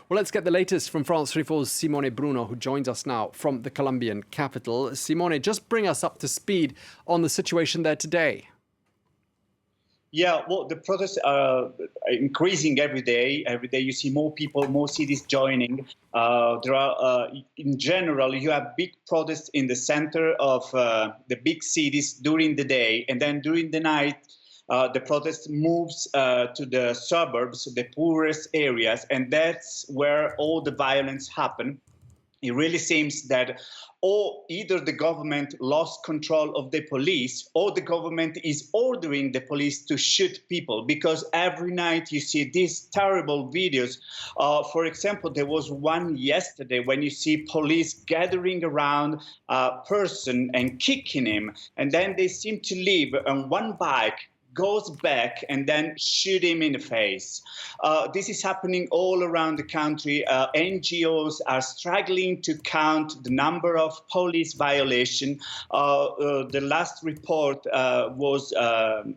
Well, let's get the latest from France 34's Simone Bruno, who joins us now from the Colombian capital. Simone, just bring us up to speed on the situation there today. Yeah, well, the protests are increasing every day. Every day you see more people, more cities joining. In general, you have big protests in the center of the big cities during the day. And then during the night, the protest moves to the suburbs, the poorest areas. And that's where all the violence happens. It really seems that either the government lost control of the police or the government is ordering the police to shoot people, because every night you see these terrible videos. For example, there was one yesterday when you see police gathering around a person and kicking him, and then they seem to leave on one bike, goes back and then shoot him in the face. This is happening all around the country. NGOs are struggling to count the number of police violations. The last report was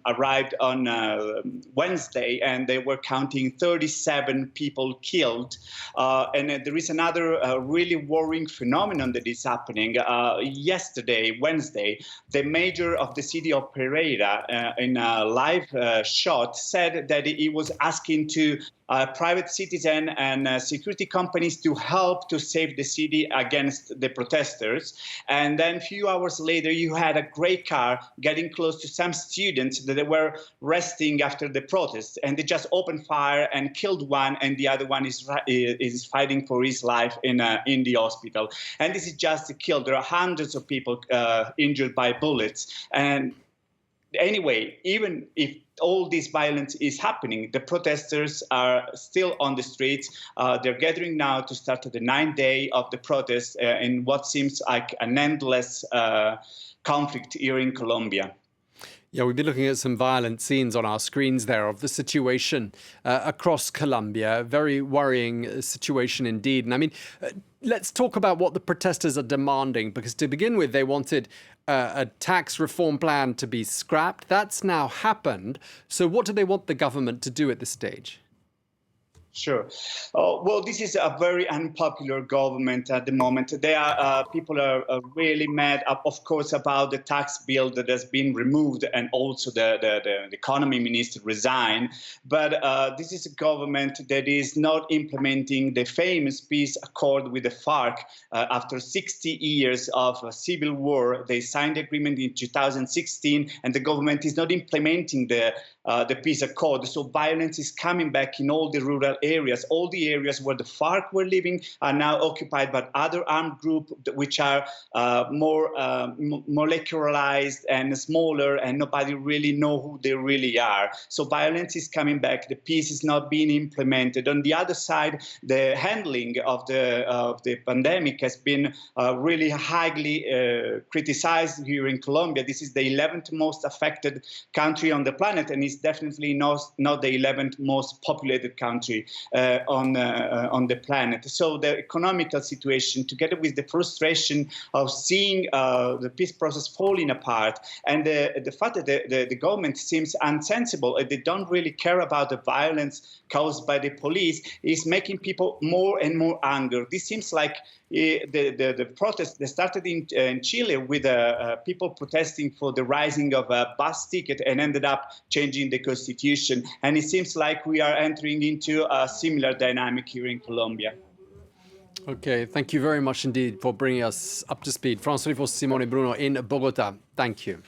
arrived on Wednesday, and they were counting 37 people killed. And there is another really worrying phenomenon that is happening. Yesterday, Wednesday, the mayor of the city of Pereira in live shot said that he was asking to private citizen and security companies to help to save the city against the protesters. And then a few hours later, you had a gray car getting close to some students that were resting after the protests, and they just opened fire and killed one, and the other one is fighting for his life in the hospital. And this is just a kill. There are hundreds of people injured by bullets. And anyway, even if all this violence is happening, the protesters are still on the streets. They're gathering now to start the 9th day of the protest in what seems like an endless conflict here in Colombia. Yeah, we've been looking at some violent scenes on our screens there of the situation across Colombia. Very worrying situation indeed. And I mean, let's talk about what the protesters are demanding, because to begin with, they wanted a tax reform plan to be scrapped. That's now happened. So what do they want the government to do at this stage? Sure. Well, this is a very unpopular government at the moment. People are really mad, of course, about the tax bill that has been removed, and also the economy minister resigned. But this is a government that is not implementing the famous peace accord with the FARC. After 60 years of a civil war, they signed the agreement in 2016, and the government is not implementing the peace accord. So violence is coming back in all the rural areas. All the areas where the FARC were living are now occupied by other armed groups, which are more molecularized and smaller, and nobody really know who they really are. So violence is coming back. The peace is not being implemented. On the other side, the handling of the pandemic has been really highly criticized here in Colombia. This is the 11th most affected country on the planet, and it's definitely not the 11th most populated country on the planet. So the economical situation, together with the frustration of seeing the peace process falling apart, and the fact that the government seems insensible, they don't really care about the violence caused by the police, is making people more and more angry. This seems like the protest that started in Chile with people protesting for the rising of a bus ticket and ended up changing the constitution. And it seems like we are entering into a similar dynamic here in Colombia. Okay, thank you very much indeed for bringing us up to speed. France 34's Simone Bruno in Bogota. Thank you.